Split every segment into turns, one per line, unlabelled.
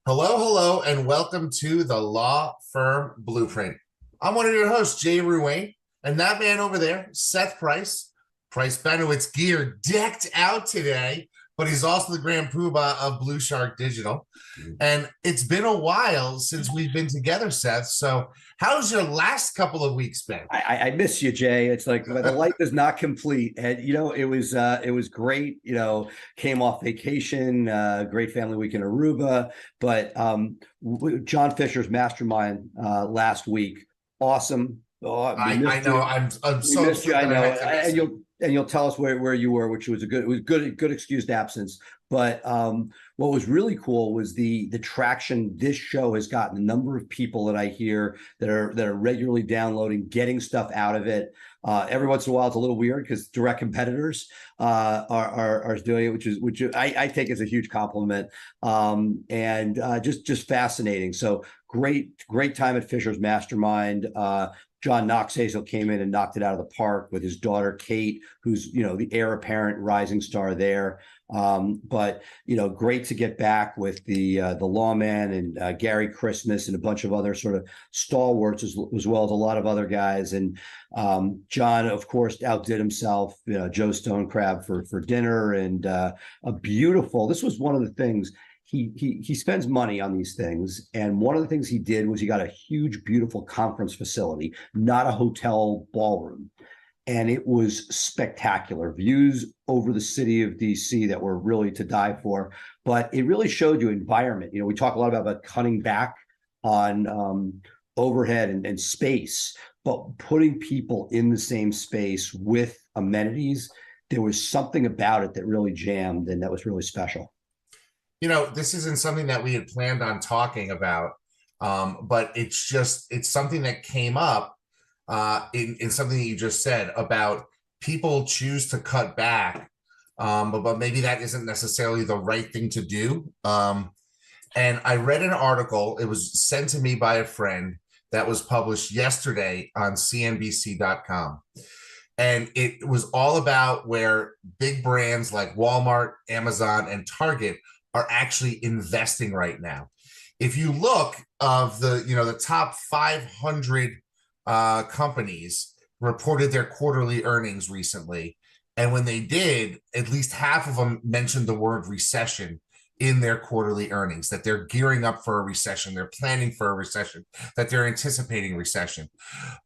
Hello, hello, and welcome to the Law Firm Blueprint. I'm one of your hosts, Jay Ruane, and that man over there, Seth Price. Price Benowitz gear decked out today, but he's also the grand poobah of Blue Shark Digital. And it's been a while since we've been together, Seth. So how's your last couple of weeks been?
I miss you, Jay. It's like the life is not complete, and it was great. Came off vacation, great family week in Aruba, but John Fisher's mastermind last week, awesome. Oh,
I know. I'm
we
so
missed you.
upset
I
that I
know,
had to miss
and
you.
you'll tell us where you were, which was good excused absence. But what was really cool was the traction this show has gotten. The number of people that I hear that are regularly downloading, getting stuff out of it. Every once in a while, it's a little weird because direct competitors are doing it, which I take as a huge compliment, and just fascinating. So great time at Fisher's Mastermind. John Knoxhazel came in and knocked it out of the park with his daughter Kate, who's the heir apparent rising star there. But great to get back with the lawman and Gary Christmas and a bunch of other sort of stalwarts as well as a lot of other guys. And John, of course, outdid himself. Joe Stonecrab for dinner and a beautiful. This was one of the things. He spends money on these things, and one of the things he did was he got a huge, beautiful conference facility, not a hotel ballroom, and it was spectacular. Views over the city of DC that were really to die for, but it really showed you environment. We talk a lot about cutting back on overhead and space, but putting people in the same space with amenities. There was something about it that really jammed, and that was really special.
This isn't something that we had planned on talking about, but it's something that came up in something that you just said about people choose to cut back, but maybe that isn't necessarily the right thing to do. And I read an article, it was sent to me by a friend that was published yesterday on CNBC.com. And it was all about where big brands like Walmart, Amazon, and Target are actually investing right now. If you look of the top 500 companies reported their quarterly earnings recently, and when they did, at least half of them mentioned the word recession in their quarterly earnings, that they're gearing up for a recession, they're planning for a recession, that they're anticipating recession.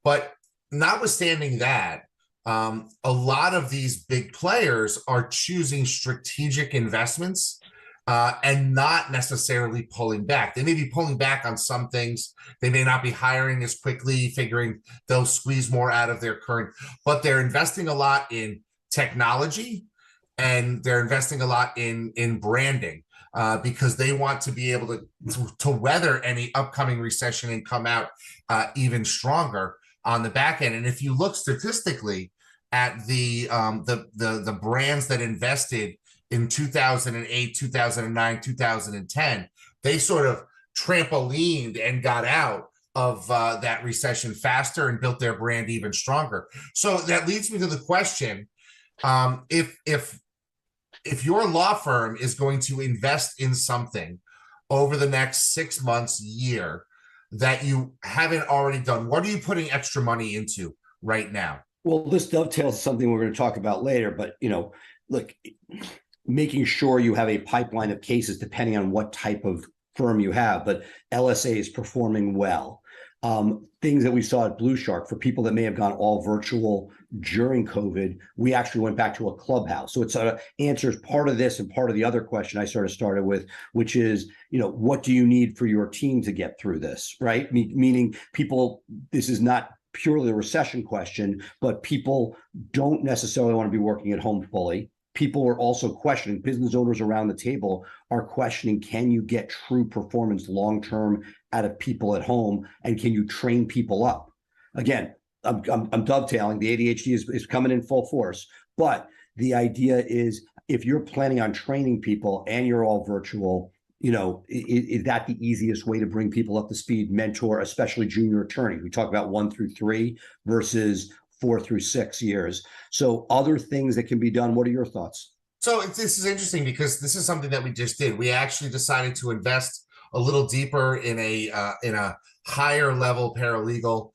But notwithstanding that, a lot of these big players are choosing strategic investments and not necessarily pulling back. They may be pulling back on some things. They may not be hiring as quickly, figuring they'll squeeze more out of their current, but they're investing a lot in technology and they're investing a lot in branding because they want to be able to weather any upcoming recession and come out even stronger on the back end. And if you look statistically at the brands that invested in 2008, 2009, 2010, they sort of trampolined and got out of that recession faster and built their brand even stronger. So that leads me to the question: if your law firm is going to invest in something over the next 6 months, year, that you haven't already done, what are you putting extra money into right now?
Well, this dovetails something we're going to talk about later, but look, making sure you have a pipeline of cases depending on what type of firm you have, but LSA is performing well. Things that we saw at Blue Shark, for people that may have gone all virtual during COVID, we actually went back to a clubhouse. So it sort of answers part of this and part of the other question I sort of started with, which is, what do you need for your team to get through this, right? Meaning people, this is not purely a recession question, but people don't necessarily want to be working at home fully. People are also questioning, business owners around the table are questioning, can you get true performance long-term out of people at home? And can you train people up? Again, I'm dovetailing. The ADHD is coming in full force. But the idea is, if you're planning on training people and you're all virtual, is that the easiest way to bring people up to speed, mentor, especially junior attorneys? We talk about 1 through 3 versus 4 through 6 years. So other things that can be done. What are your thoughts?
So this is interesting because this is something that we just did. We actually decided to invest a little deeper in a higher level paralegal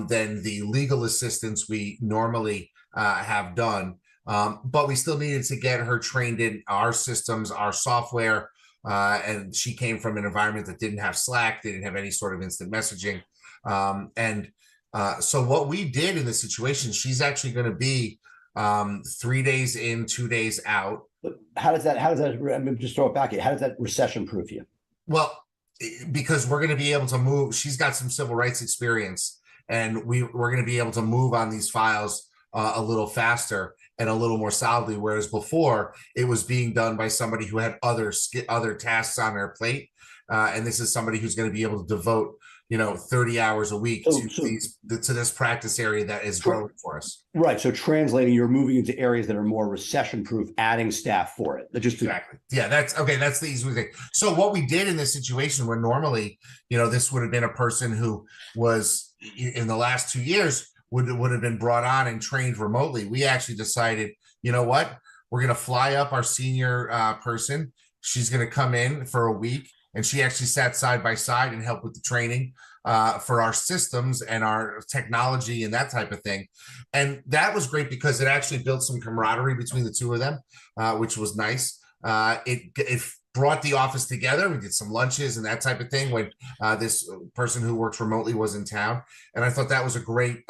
than the legal assistance we normally have done. But we still needed to get her trained in our systems, our software. And she came from an environment that didn't have Slack, they didn't have any sort of instant messaging. So what we did in this situation, she's actually going to be 3 days in, 2 days out.
How does that, I mean, just throw it back at you. How does that recession proof you?
Well, because we're going to be able to move. She's got some civil rights experience, and we're going to be able to move on these files a little faster and a little more solidly. Whereas before, it was being done by somebody who had other tasks on their plate, and this is somebody who's going to be able to devote 30 hours a week to this practice area that is growing for us.
Right. So translating, you're moving into areas that are more recession proof, adding staff for it.
Exactly. Yeah, that's okay. That's the easy thing. So what we did in this situation, where normally, this would have been a person who was in the last 2 years would have been brought on and trained remotely. We actually decided, you know what, we're going to fly up our senior person. She's going to come in for a week. And she actually sat side by side and helped with the training for our systems and our technology and that type of thing. And that was great because it actually built some camaraderie between the two of them, which was nice. It brought the office together. We did some lunches and that type of thing when this person who works remotely was in town. And I thought that was a great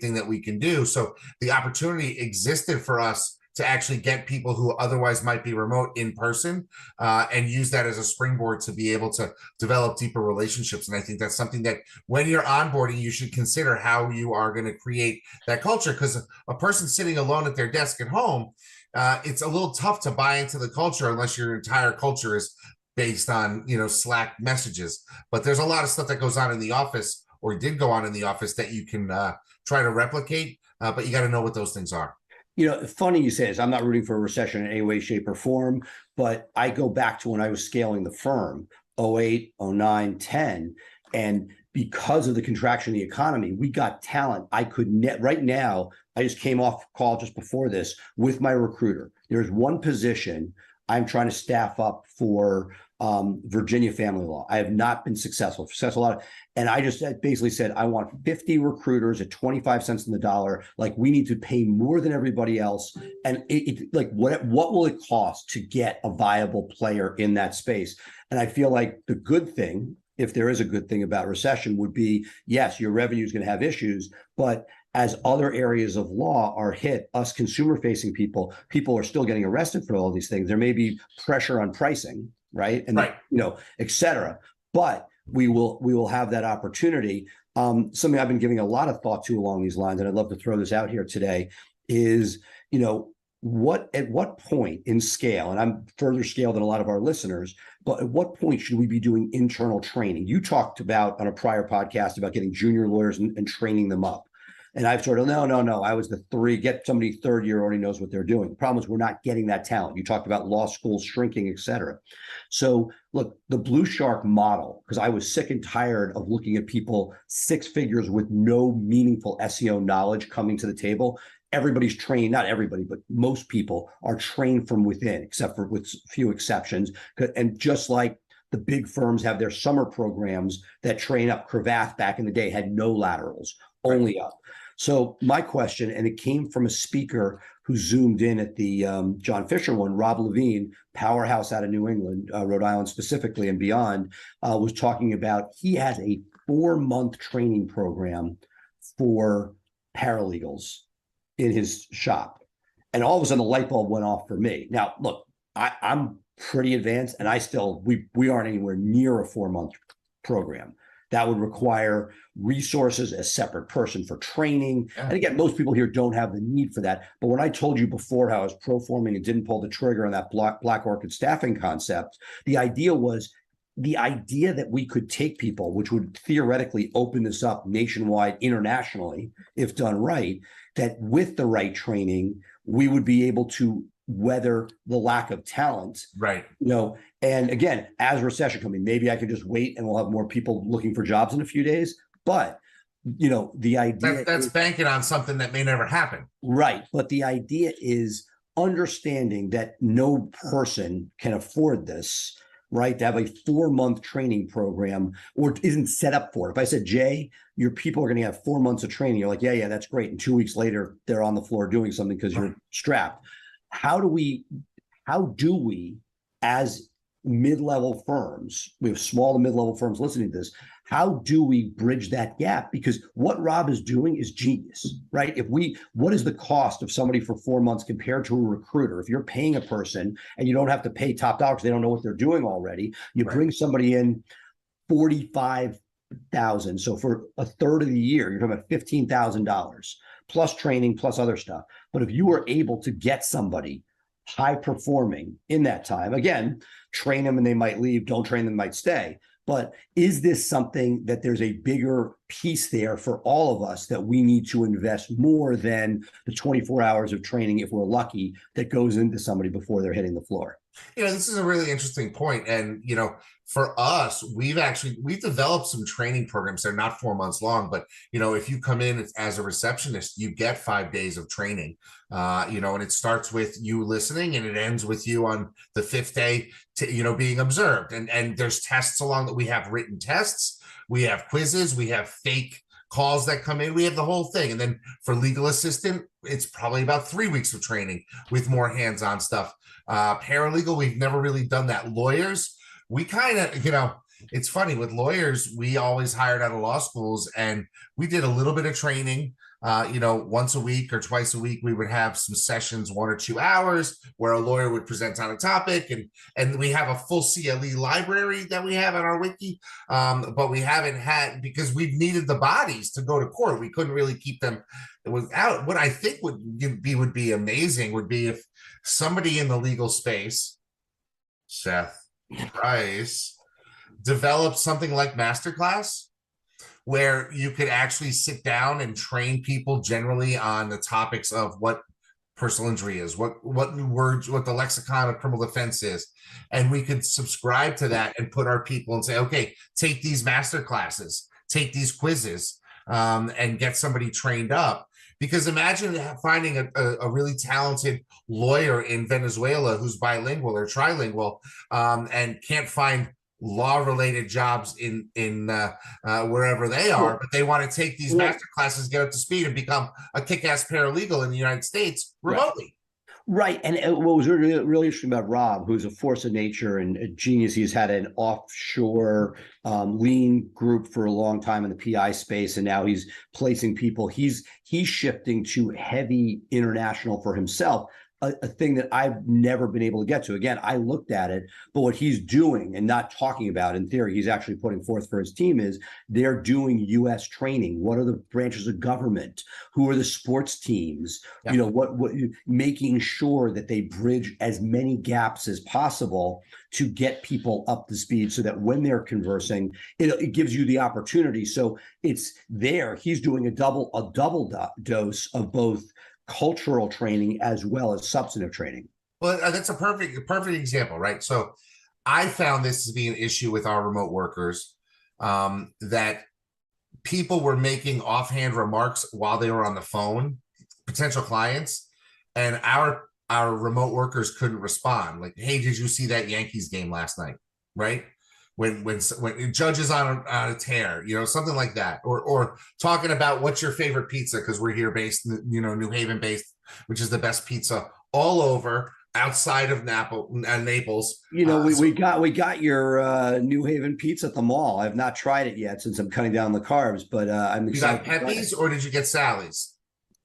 thing that we can do. So the opportunity existed for us to actually get people who otherwise might be remote in person and use that as a springboard to be able to develop deeper relationships. And I think that's something that when you're onboarding, you should consider how you are going to create that culture, because a person sitting alone at their desk at home, it's a little tough to buy into the culture unless your entire culture is based on, Slack messages. But there's a lot of stuff that goes on in the office, or did go on in the office, that you can try to replicate, but you got to know what those things are.
Funny you say this. I'm not rooting for a recession in any way, shape, or form, but I go back to when I was scaling the firm, 08, 09, 10. And because of the contraction of the economy, we got talent. Right now, I just came off call just before this with my recruiter. There's one position I'm trying to staff up for Virginia family law. I have not been successful. And I just basically said, I want 50 recruiters at 25 cents on the dollar. Like, we need to pay more than everybody else. And what will it cost to get a viable player in that space? And I feel like the good thing, if there is a good thing about recession, would be, yes, your revenue is going to have issues, but as other areas of law are hit, us consumer-facing people are still getting arrested for all these things. There may be pressure on pricing, right? And
right.
Et cetera. But we will have that opportunity. Something I've been giving a lot of thought to along these lines, and I'd love to throw this out here today, is at what point in scale, and I'm further scale than a lot of our listeners, but at what point should we be doing internal training? You talked about on a prior podcast about getting junior lawyers and training them up. And I've sort of, no. I was get somebody third year already knows what they're doing. The problem is we're not getting that talent. You talked about law schools shrinking, et cetera. So look, the Blue Shark model, because I was sick and tired of looking at people 6 figures with no meaningful SEO knowledge coming to the table. Everybody's trained, not everybody, but most people are trained from within, except for with few exceptions. And just like the big firms have their summer programs that train up, Cravath back in the day had no laterals, only up. So my question, and it came from a speaker who zoomed in at the John Fisher one, Rob Levine, powerhouse out of New England, Rhode Island specifically and beyond, was talking about he has a 4-month training program for paralegals in his shop. And all of a sudden the light bulb went off for me. Now, look, I'm pretty advanced, and we aren't anywhere near a 4-month program. That would require resources, a separate person for training. Yeah. And again, most people here don't have the need for that. But when I told you before how I was pro-forming and didn't pull the trigger on that Black Orchid staffing concept, the idea that we could take people, which would theoretically open this up nationwide, internationally, if done right, that with the right training, we would be able to weather the lack of talent.
Right.
And again, as recession coming, maybe I could just wait and we'll have more people looking for jobs in a few days. But, the idea
that's banking on something that may never happen.
Right. But the idea is understanding that no person can afford this, right? To have a 4-month training program or isn't set up for it. If I said, Jay, your people are going to have 4 months of training, you're like, yeah, that's great. And 2 weeks later, they're on the floor doing something because you're strapped. How do we, as mid-level firms, we have small to mid-level firms listening to this, how do we bridge that gap? Because what Rob is doing is genius, right? What is the cost of somebody for 4 months compared to a recruiter? If you're paying a person and you don't have to pay top dollars, they don't know what they're doing already. You bring somebody in 45,000. So for a third of the year, you're talking about $15,000 plus training, plus other stuff. But if you are able to get somebody high performing in that time, again, train them and they might leave, don't train them, might stay. But is this something that there's a bigger piece there for all of us that we need to invest more than the 24 hours of training, if we're lucky, that goes into somebody before they're hitting the floor?
This is a really interesting point. And, for us, we've developed some training programs. They're not 4 months long, but, if you come in as a receptionist, you get 5 days of training, and it starts with you listening and it ends with you on the 5th day, being observed. And there's tests along that. We have written tests, we have quizzes, we have fake calls that come in, we have the whole thing. And then for legal assistant, it's probably about 3 weeks of training with more hands-on stuff. Paralegal, we've never really done that. Lawyers, we kind of, it's funny with lawyers, we always hired out of law schools and we did a little bit of training. Once a week or twice a week, we would have some sessions, 1 or 2 hours, where a lawyer would present on a topic, and we have a full CLE library that we have on our wiki, but we haven't had, because we've needed the bodies to go to court. We couldn't really keep them without. What I think would be amazing would be if somebody in the legal space, Seth, Price, developed something like Masterclass, where you could actually sit down and train people generally on the topics of what personal injury is, what words, what the lexicon of criminal defense is. And we could subscribe to that and put our people and say, okay, take these master classes, take these quizzes, and get somebody trained up. Because imagine finding a really talented lawyer in Venezuela who's bilingual or trilingual, and can't find law-related jobs in wherever they are, but they want to take these master classes, get up to speed, and become a kick-ass paralegal in the United States remotely.
Right. And what was really interesting about Rob, who's a force of nature and a genius, he's had an offshore lean group for a long time in the PI space, and now he's placing people. He's shifting to heavy international for himself. A thing that I've never been able to get to. Again, I looked at it, but what he's doing and not talking about in theory, he's actually putting forth for his team is they're doing U.S. training. What are the branches of government? Who are the sports teams? Yeah. What making sure that they bridge as many gaps as possible to get people up to speed so that when they're conversing, it gives you the opportunity. So it's there. He's doing a double dose of both cultural training as well as substantive training.
Well, that's a perfect example, right? So I found this to be an issue with our remote workers, that people were making offhand remarks while they were on the phone, potential clients, and our remote workers couldn't respond. Like, hey, did you see that Yankees game last night? Right? When judges on a tear, something like that, or talking about what's your favorite pizza, because we're here based, New Haven based, which is the best pizza all over outside of Naples.
We got your New Haven pizza at the mall. I've not tried it yet since I'm cutting down the carbs, but I'm excited.
You got Pepe's or did you get Sally's?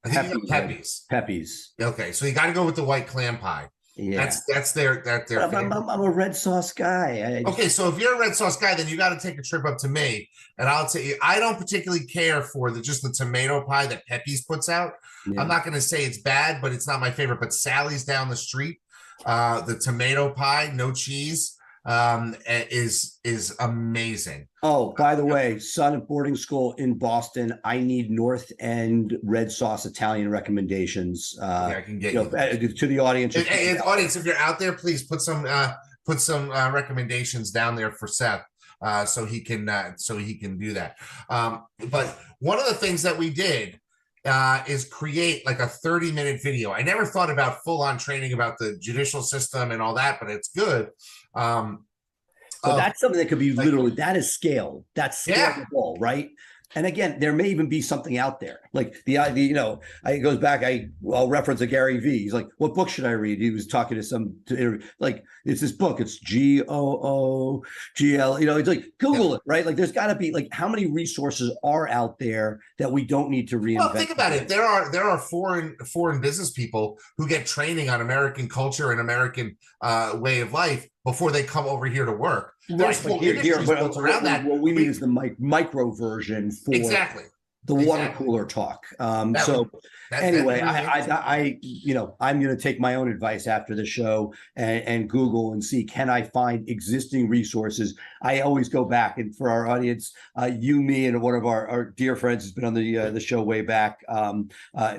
I think you got Pepe's.
Pepe's.
Okay, so you got to go with the white clam pie. Yeah, that's their
I'm a red sauce guy.
Okay, so if you're a red sauce guy, then you got to take a trip up to me, and I'll tell you, I don't particularly care for just the tomato pie that Pepe's puts out. Yeah. I'm not going to say it's bad, but it's not my favorite. But Sally's down the street, the tomato pie, no cheese, is amazing.
Oh, by the way, son at boarding school in Boston, I need North End red sauce Italian recommendations.
I can get you
to the audience.
Audience, if you're out there, please put some recommendations down there for Seth, so he can do that. But one of the things that we did is create like a 30-minute video. I never thought about full-on training about the judicial system and all that, but it's good.
But
of
that's something that could be
like,
literally, that is scaled. That's
yeah.
scalable, right? And again, there may even be something out there. Like the idea, it goes back. I'll reference a Gary V. He's like, what book should I read? He was talking to like, it's this book. It's GOOGL. It's like, Google it, right? Like, there's got to be, like, how many resources are out there that we don't need to reinvent?
Well, think about it. There are foreign business people who get training on American culture and American way of life before they come over here to work. There's
Right,
whole industries built around that.
What we need is the micro version for
Exactly.
the water cooler talk. Anyway, I'm going to take my own advice after the show and Google and see, can I find existing resources? I always go back, and for our audience, me, and one of our dear friends has been on the show way back.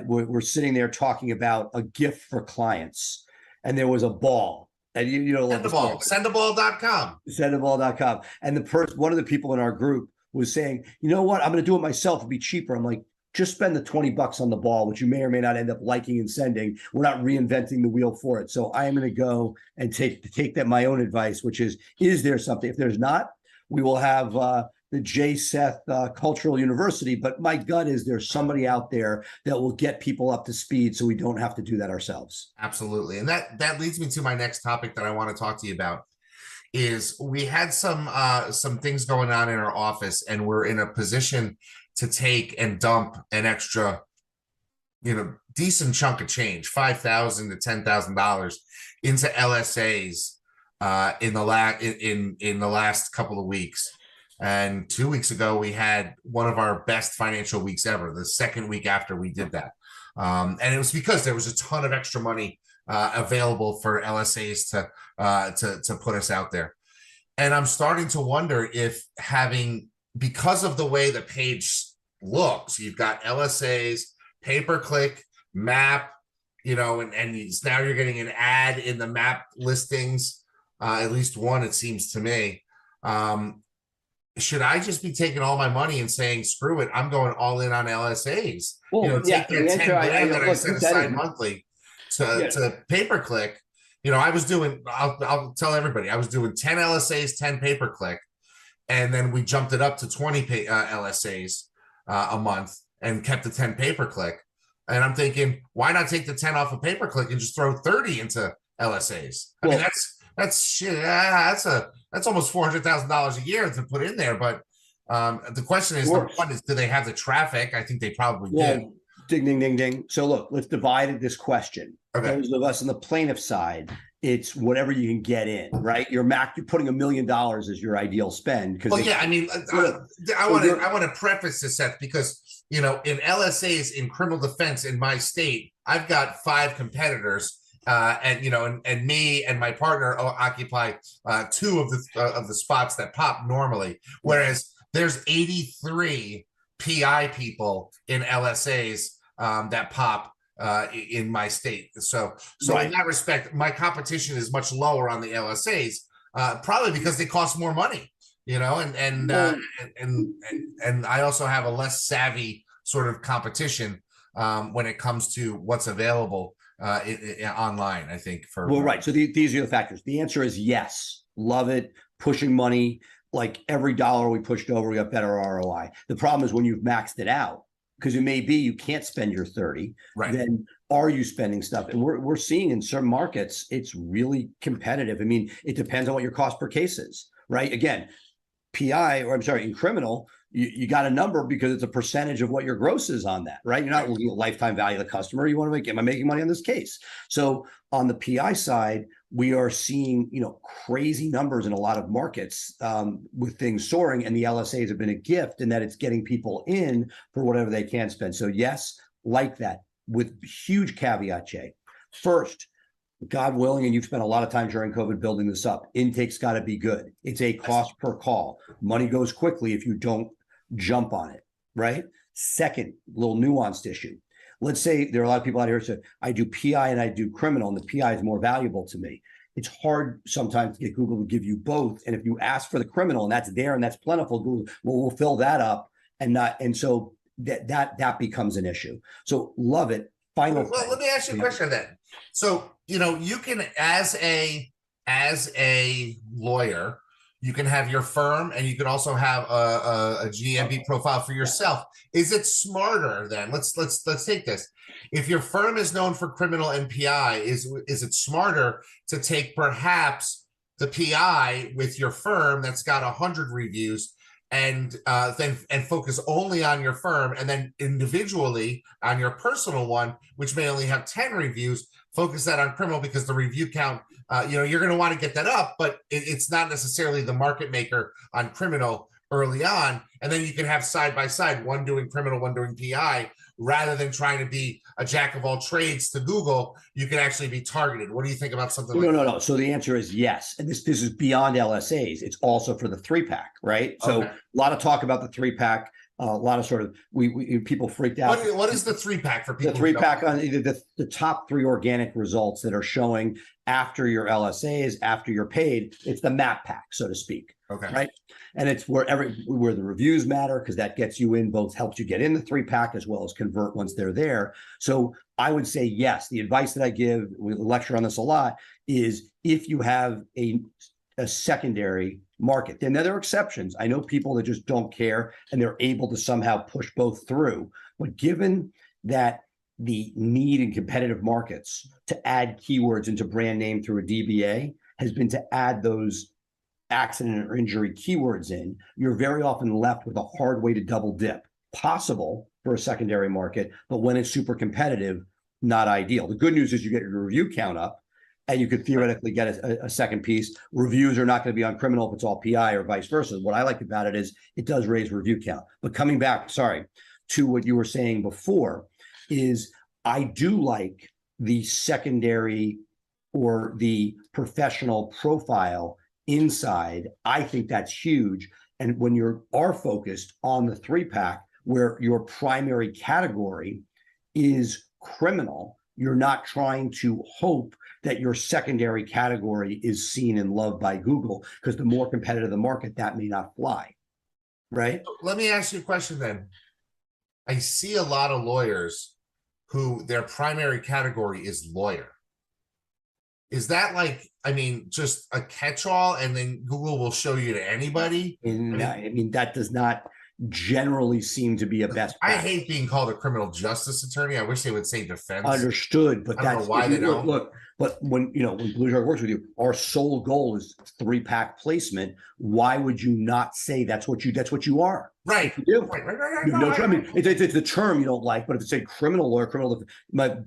We're sitting there talking about a gift for clients, and there was a ball. And
Sendaball.com.
Sendaball.com. And one of the people in our group was saying, you know what, I'm going to do it myself. It'll be cheaper. I'm like, just spend the $20 on the ball, which you may or may not end up liking and sending. We're not reinventing the wheel for it. So I am going to go and take that my own advice, which is there something? If there's not, we will have the Jay Seth Cultural University. But my gut is there's somebody out there that will get people up to speed, so we don't have to do that ourselves.
Absolutely. And that leads me to my next topic that I want to talk to you about. Is we had some things going on in our office, and we're in a position to take and dump an extra, decent chunk of change, $5,000 to $10,000 into LSAs in the last couple of weeks. And 2 weeks ago, we had one of our best financial weeks ever, the second week after we did that. And it was because there was a ton of extra money available for LSAs to put us out there. And I'm starting to wonder if because of the way the page looks, you've got LSAs, pay-per-click, map, and now you're getting an ad in the map listings, at least one, it seems to me. Should I just be taking all my money and saying, screw it, I'm going all in on LSAs? Take that 10 grand that I set aside monthly to pay-per-click. I'll tell everybody, I was doing 10 LSAs, 10 pay-per-click, and then we jumped it up to 20 LSAs a month and kept the 10 pay-per-click. And I'm thinking, why not take the 10 off of pay-per-click and just throw 30 into LSAs? I mean, that's shit. That's almost $400,000 a year to put in there. But the question is, do they have the traffic? I think they probably do.
Ding, ding, ding, ding. So look, let's divide this question.
Okay.
Those of us on the plaintiff side, it's whatever you can get in, right? You're putting $1 million as your ideal spend.
Well, yeah, I mean, I want to preface this, Seth, because in LSAs in criminal defense in my state, I've got 5 competitors. And me and my partner occupy 2 of the spots that pop normally, whereas there's 83 PI people in LSAs that pop in my state. So in that respect, my competition is much lower on the LSAs, probably because they cost more money, and I also have a less savvy sort of competition when it comes to what's available online, I think.
Right. So these are the factors. The answer is yes. Love it. Pushing money. Like every dollar we pushed over, we got better ROI. The problem is when you've maxed it out, because it may be you can't spend your 30.
Right.
Then are you spending stuff? And we're seeing in certain markets, it's really competitive. I mean, it depends on what your cost per case is, right? Again, in criminal, you got a number because it's a percentage of what your gross is on that, right? You're not looking at lifetime value of the customer. You want to am I making money on this case? So on the PI side, we are seeing, crazy numbers in a lot of markets with things soaring, and the LSAs have been a gift in that it's getting people in for whatever they can spend. So yes, like that, with huge caveat, Jay. First, God willing, and you've spent a lot of time during COVID building this up, intake's got to be good. It's a cost per call. Money goes quickly if you don't jump on it, right? Second, little nuanced issue. Let's say there are a lot of people out here who say, I do PI and I do criminal, and the PI is more valuable to me. It's hard sometimes to get Google to give you both. And if you ask for the criminal and that's there and that's plentiful, Google will fill that up and so that becomes an issue. So love it. Final.
Well, let me ask you a question then. So, you can, as a lawyer, You can have your firm, and you can also have a GMB profile for yourself. Is it smarter then? Let's take this. If your firm is known for criminal and PI, is it smarter to take perhaps the PI with your firm that's got 100 reviews, and then focus only on your firm, and then individually on your personal one, which may only have 10 reviews, focus that on criminal, because the review count, you're going to want to get that up, but it's not necessarily the market maker on criminal early on. And then you can have side by side, one doing criminal, one doing PI, rather than trying to be a jack of all trades to Google. You can actually be targeted. What do you think about something like that?
No. So the answer is yes. And this is beyond LSAs. It's also for the 3-pack, right? So a lot of talk about the 3-pack. A lot of sort of people freaked out.
What is the 3-pack for people?
The 3-pack on the top 3 organic results that are showing after your LSAs, after you're paid. It's the map pack, so to speak.
Okay.
Right. And it's where the reviews matter, because that gets you in, both helps you get in the 3-pack as well as convert once they're there. So I would say yes. The advice that I give, we lecture on this a lot, is if you have a secondary market. Then there are exceptions. I know people that just don't care and they're able to somehow push both through. But given that the need in competitive markets to add keywords into brand name through a DBA has been to add those accident or injury keywords in, you're very often left with a hard way to double dip. Possible for a secondary market, but when it's super competitive, not ideal. The good news is you get your review count up, and you could theoretically get a second piece. Reviews are not going to be on criminal if it's all PI, or vice versa. What I like about it is it does raise review count. But coming back, to what you were saying before, is I do like the secondary or the professional profile inside. I think that's huge. And when you are focused on the 3-pack, where your primary category is criminal, you're not trying to hope that your secondary category is seen and loved by Google, because the more competitive the market, that may not fly, right?
Let me ask you a question then. I see a lot of lawyers who their primary category is lawyer. Is that like, I mean, just a catch-all, and then Google will show you to anybody?
I mean, that does not generally seem to be a best practice.
I hate being called a criminal justice attorney. I wish they would say defense.
Understood, but that's
why they don't.
Look, but when Blue Shark works with you, our sole goal is 3-pack placement. Why would you not say that's what you are?
Right.
You do.
Right.
No, I mean, it's the term you don't like, but if it's a criminal lawyer,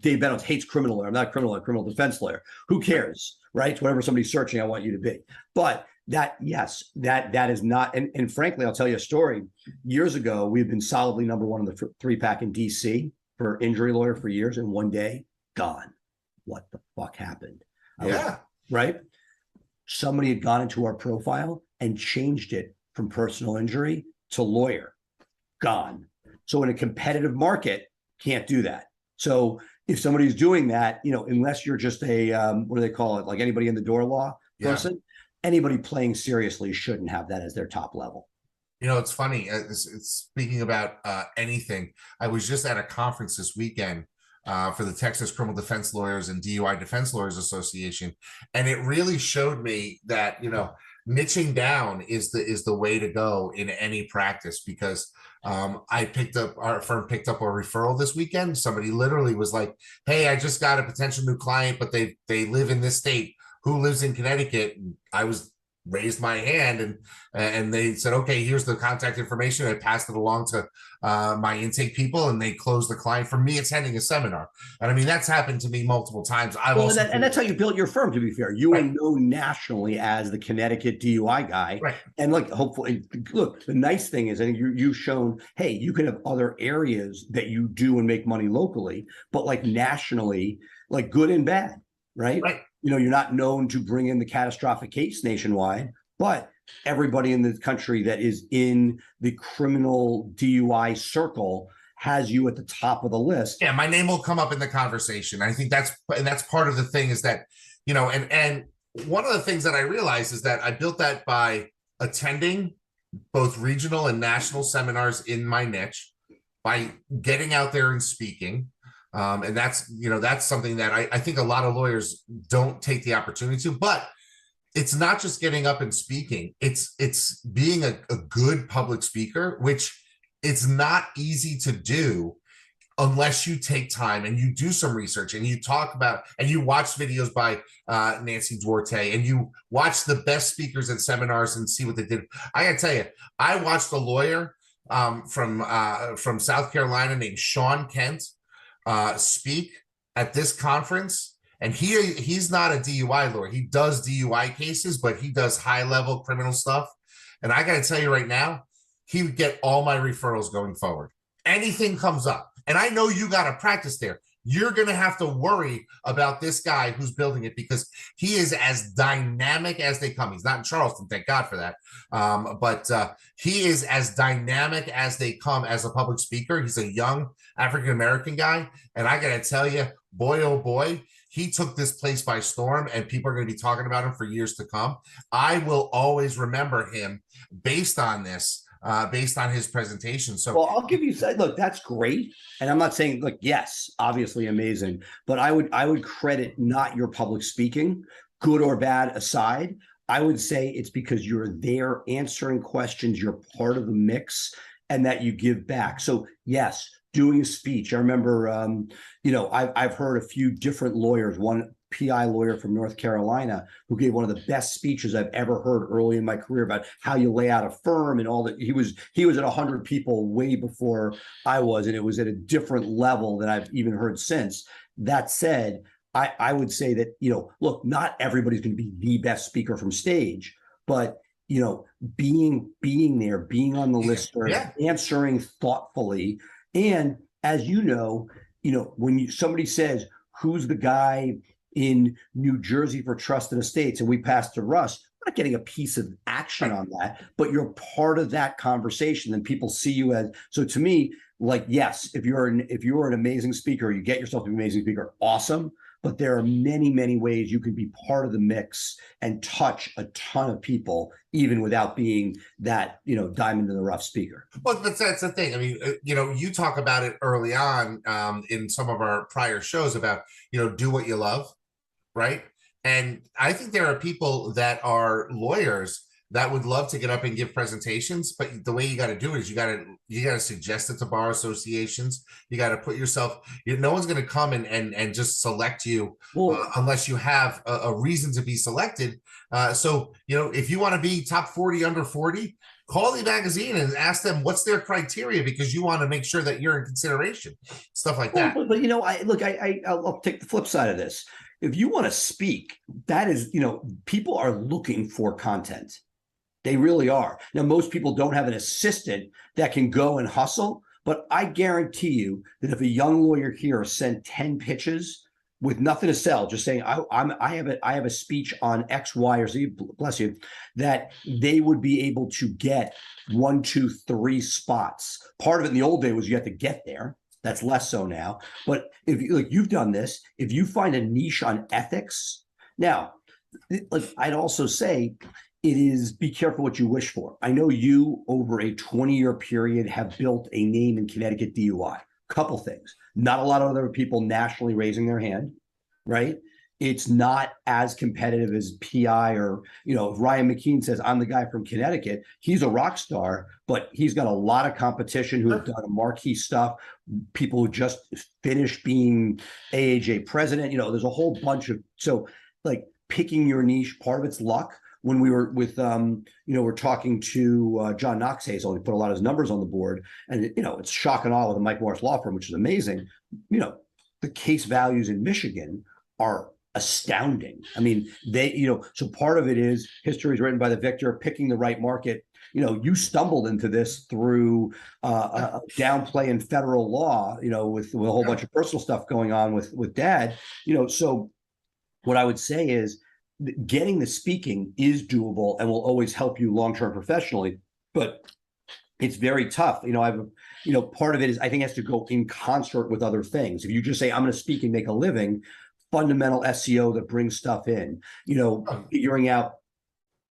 Dave Bennett hates criminal lawyer. I'm not a criminal lawyer, criminal defense lawyer. Who cares, right? It's whatever somebody's searching, I want you to be. But that is not, and frankly, I'll tell you a story. Years ago, we've been solidly number one in the 3-pack in DC for injury lawyer for years, and one day, gone. What the fuck happened? Right? Somebody had gone into our profile and changed it from personal injury to lawyer. Gone. So in a competitive market, can't do that. So if somebody's doing that, unless you're just a what do they call it, like anybody in the door law person, anybody playing seriously shouldn't have that as their top level.
It's funny. Speaking about anything, I was just at a conference this weekend for the Texas Criminal Defense Lawyers and DUI Defense Lawyers Association, and it really showed me that niching down is the way to go in any practice, because our firm picked up a referral this weekend. Somebody literally was like, "Hey, I just got a potential new client, but they live in this state. Who lives in Connecticut?" And I raised my hand, and they said, "Okay, here's the contact information." I passed it along to my intake people, and they closed the client for me attending a seminar. And I mean, that's happened to me multiple times.
And that's how you built your firm, to be fair. You are known nationally as the Connecticut DUI guy.
Right.
And hopefully, look, the nice thing is, I think you've shown, hey, you can have other areas that you do and make money locally, but nationally, good and bad, right?
Right.
You're not known to bring in the catastrophic case nationwide, but everybody in the country that is in the criminal DUI circle has you at the top of the list.
Yeah, my name will come up in the conversation. I think that's part of the thing, is that, and one of the things that I realized is that I built that by attending both regional and national seminars in my niche, by getting out there and speaking. And that's something that I think a lot of lawyers don't take the opportunity to. But it's not just getting up and speaking. It's being a good public speaker, which it's not easy to do unless you take time and you do some research and you talk about and you watch videos by Nancy Duarte and you watch the best speakers at seminars and see what they did. I gotta tell you, I watched a lawyer from South Carolina named Sean Kent speak at this conference. And he's not a DUI lawyer. He does DUI cases, but he does high level criminal stuff. And I got to tell you right now, he would get all my referrals going forward. Anything comes up. And I know you got to practice there. You're going to have to worry about this guy who's building it because he is as dynamic as they come. He's not in Charleston, thank God for that. But he is as dynamic as they come as a public speaker. He's a young African-American guy. And I got to tell you, boy, oh boy, he took this place by storm and people are going to be talking about him for years to come. I will always remember him based on this. Based on his presentation. So,
well, I'll give you, look, that's great. And I'm not saying, like, yes, obviously amazing, but I would credit not your public speaking, good or bad aside. I would say it's because you're there answering questions, you're part of the mix, and that you give back. So yes, doing a speech. I remember, I've heard a few different lawyers, one PI lawyer from North Carolina who gave one of the best speeches I've ever heard early in my career about how you lay out a firm and all that. He was at 100 people way before I was, and it was at a different level than I've even heard since. That said, I would say that, look, not everybody's going to be the best speaker from stage, but being there, being on the list, answering thoughtfully, and as when somebody says, who's the guy in New Jersey for trusted estates, and we pass to Russ, we're not getting a piece of action on that, but you're part of that conversation, and people see you as. So to me, like, yes, if you're an amazing speaker, you get yourself to be an amazing speaker, awesome. But there are many, many ways you can be part of the mix and touch a ton of people, even without being that, diamond in the rough speaker.
Well, that's the thing. I mean, you talk about it early on in some of our prior shows about, do what you love, right? And I think there are people that are lawyers that would love to get up and give presentations, but the way you got to do it is you got to suggest it to bar associations. You got to put yourself. No one's going to come and just select you unless you have a reason to be selected. So if you want to be top 40 under 40, call the magazine and ask them what's their criteria, because you want to make sure that you're in consideration. Stuff like that.
But I'll take the flip side of this. If you want to speak, that is, people are looking for content. They really are. Now, most people don't have an assistant that can go and hustle, but I guarantee you that if a young lawyer here sent 10 pitches with nothing to sell, just saying, I have a speech on X, Y, or Z, bless you, that they would be able to get 1, 2, 3 spots. Part of it in the old day was you had to get there. That's less so now. But if you've done this, if you find a niche on ethics, now, I'd also say, it is be careful what you wish for. I know you, over a 20-year period, have built a name in Connecticut DUI. Couple things. Not a lot of other people nationally raising their hand, right? It's not as competitive as PI or, if Ryan McKean says, I'm the guy from Connecticut, he's a rock star, but he's got a lot of competition who have done marquee stuff, people who just finished being AAJ president. There's a whole bunch of, so picking your niche, part of it's luck. When we were with, we're talking to John Knox Hazel, he put a lot of his numbers on the board, and it's shock and awe with the Mike Morris Law Firm, which is amazing. The case values in Michigan are astounding. I mean, so part of it is history is written by the victor, picking the right market. You stumbled into this through a downplay in federal law, with a whole bunch of personal stuff going on with dad. So what I would say is, getting the speaking is doable and will always help you long-term professionally, but it's very tough. Part of it is, I think, has to go in concert with other things. If you just say, I'm going to speak and make a living, fundamental SEO that brings stuff in, figuring out,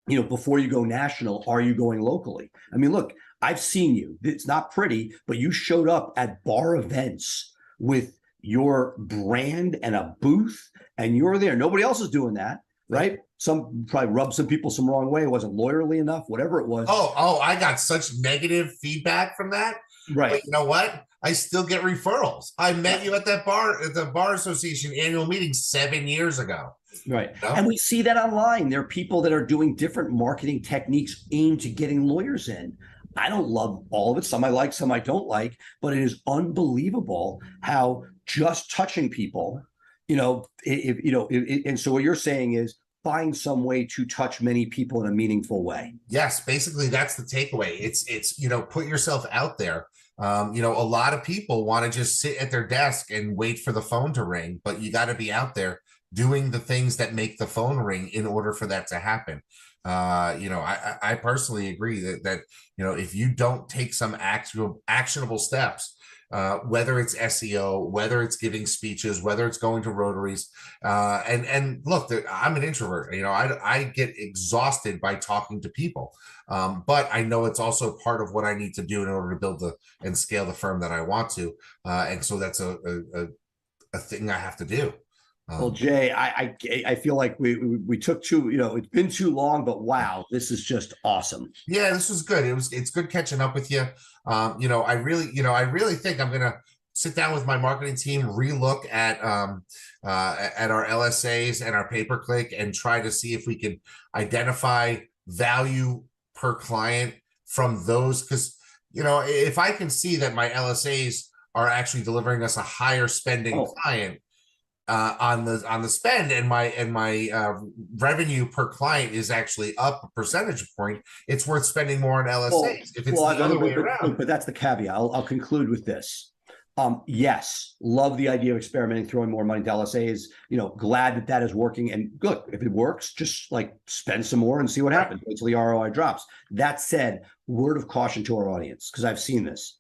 before you go national, are you going locally? I mean, look, I've seen you. It's not pretty, but you showed up at bar events with your brand and a booth, and you're there. Nobody else is doing that. right? Some probably rubbed some people some wrong way. It wasn't lawyerly enough, whatever it was.
Oh, I got such negative feedback from that.
Right.
But you know what? I still get referrals. I met you at that bar, at the Bar Association annual meeting 7 years ago.
Right.
You know?
And we see that online. There are people that are doing different marketing techniques aimed to getting lawyers in. I don't love all of it. Some I like, some I don't like, but it is unbelievable how just touching people, and so what you're saying is find some way to touch many people in a meaningful way.
Yes, basically that's the takeaway. It's put yourself out there. A lot of people want to just sit at their desk and wait for the phone to ring, but you got to be out there doing the things that make the phone ring in order for that to happen. I personally agree that if you don't take some actionable steps, whether it's SEO, whether it's giving speeches, whether it's going to Rotaries, and look, I'm an introvert. I get exhausted by talking to people, but I know it's also part of what I need to do in order to build and scale the firm that I want to, and so that's a thing I have to do.
Well, Jay, I feel like we took it's been too long, but wow, this is just awesome.
Yeah, this was good. It's good catching up with you. I really think I'm gonna sit down with my marketing team, relook at our LSAs and our pay-per-click, and try to see if we can identify value per client from those. Because if I can see that my LSAs are actually delivering us a higher spending client on the spend, and my revenue per client is actually up a percentage point, it's worth spending more on LSAs. If it's the other way around.
But that's the caveat. I'll conclude with this. Yes, love the idea of experimenting, throwing more money to LSAs. Glad that is working. And look, if it works, just like spend some more and see what happens until the ROI drops. That said, word of caution to our audience, because I've seen this.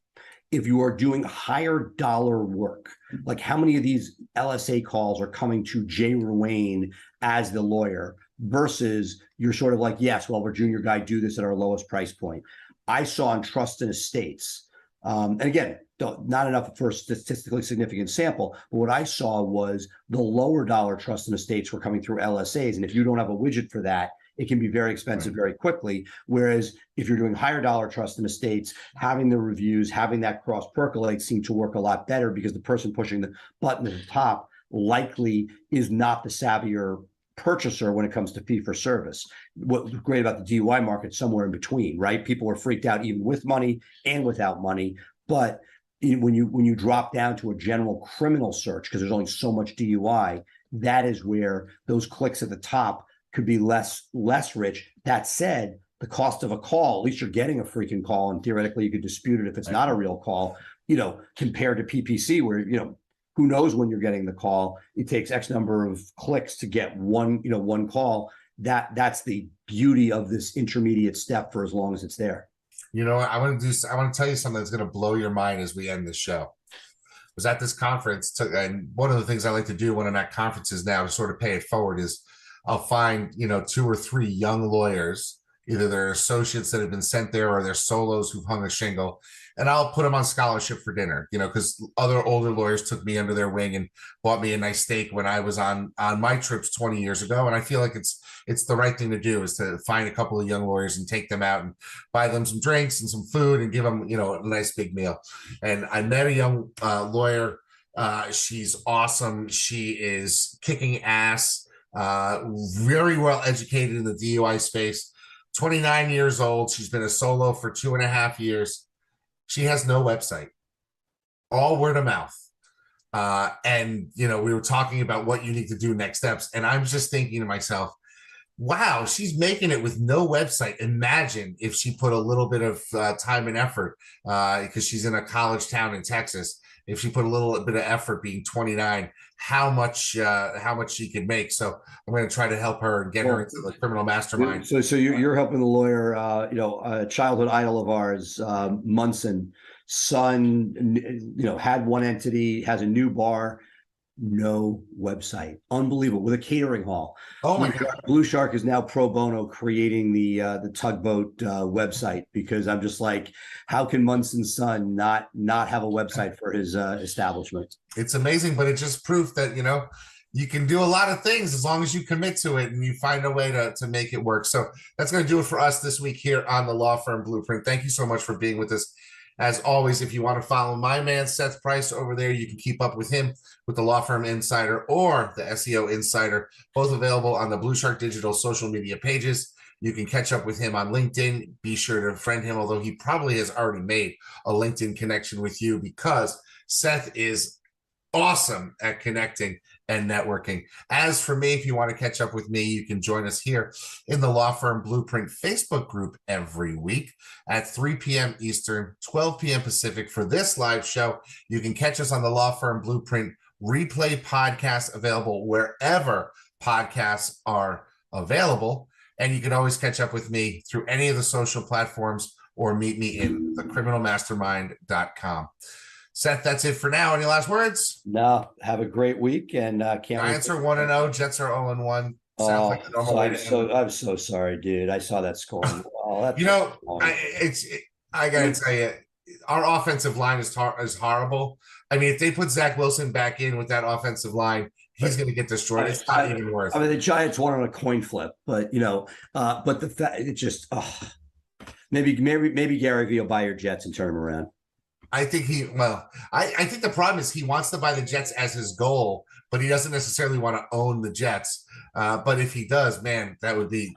If you are doing higher dollar work, like how many of these LSA calls are coming to Jay Ruane as the lawyer versus you're sort of like, yes, well, we're junior guy, do this at our lowest price point. I saw in trust and estates, and again, not enough for a statistically significant sample, but what I saw was the lower dollar trust and estates were coming through LSAs. And if you don't have a widget for that, it can be very expensive very quickly. Whereas if you're doing higher dollar trust and estates, having the reviews, having that cross percolate seem to work a lot better, because the person pushing the button at the top likely is not the savvier purchaser when it comes to fee for service. What's great about the DUI market, somewhere in between, right? People are freaked out even with money and without money. But when you drop down to a general criminal search, because there's only so much DUI, that is where those clicks at the top could be less rich. That said, the cost of a call, at least you're getting a freaking call, and theoretically you could dispute it if it's not a real call, compared to PPC, where, who knows when you're getting the call. It takes X number of clicks to get one call. That's the beauty of this intermediate step for as long as it's there.
I want to tell you something that's going to blow your mind as we end this show. I was at this conference, and one of the things I like to do when I'm at conferences now to sort of pay it forward is I'll find, 2 or 3 young lawyers, either they're associates that have been sent there or they're solos who've hung a shingle, and I'll put them on scholarship for dinner, because other older lawyers took me under their wing and bought me a nice steak when I was on my trips 20 years ago. And I feel like it's the right thing to do, is to find a couple of young lawyers and take them out and buy them some drinks and some food and give them, a nice big meal. And I met a young lawyer. She's awesome. She is kicking ass. Very well educated in the DUI space, 29 years old. She's been a solo for 2.5 years. She has no website, all word of mouth. And we were talking about what you need to do next steps. And I'm just thinking to myself, wow, she's making it with no website. Imagine if she put a little bit of time and effort, because she's in a college town in Texas. If she put a little bit of effort, being 29, how much she could make. So I'm going to try to help her and get her into the criminal mastermind.
So you're helping the lawyer, a childhood idol of ours, Munson, son, had one entity, has a new bar, no website. Unbelievable. With a catering hall.
Oh my God.
Blue Shark is now pro bono creating the tugboat website, because I'm just like, how can Munson's son not have a website for his establishment?
It's amazing, but it's just proof that you can do a lot of things as long as you commit to it and you find a way to make it work. So that's going to do it for us this week here on the Law Firm Blueprint. Thank you so much for being with us. As always, if you want to follow my man, Seth Price, over there, you can keep up with him with the Law Firm Insider or the SEO Insider, both available on the Blue Shark Digital social media pages. You can catch up with him on LinkedIn. Be sure to friend him, although he probably has already made a LinkedIn connection with you, because Seth is awesome at connecting and networking. As for me, if you want to catch up with me, you can join us here in the Law Firm Blueprint Facebook group every week at 3 p.m. Eastern, 12 p.m. Pacific for this live show. You can catch us on the Law Firm Blueprint replay podcast, available wherever podcasts are available. And you can always catch up with me through any of the social platforms or meet me in thecriminalmastermind.com. Seth, that's it for now. Any last words?
No, have a great week, and can't.
Giants are 1-0, Jets are 0-1. Sounds like the normal way to end.
I'm so sorry, dude. I saw that score. Oh,
I gotta tell you, our offensive line is horrible. I mean, if they put Zach Wilson back in with that offensive line, he's going to get destroyed. It's not even worth.
I mean, the Giants won on a coin flip, but but the fact it just maybe Gary Vee will buy your Jets and turn them around.
I think I think the problem is he wants to buy the Jets as his goal, but he doesn't necessarily want to own the Jets. But if he does, man, that would be,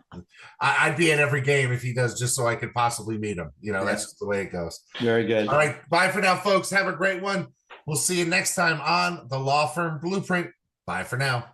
I'd be at every game if he does, just so I could possibly meet him. That's just the way it goes.
Very good.
All right. Bye for now, folks. Have a great one. We'll see you next time on the Law Firm Blueprint. Bye for now.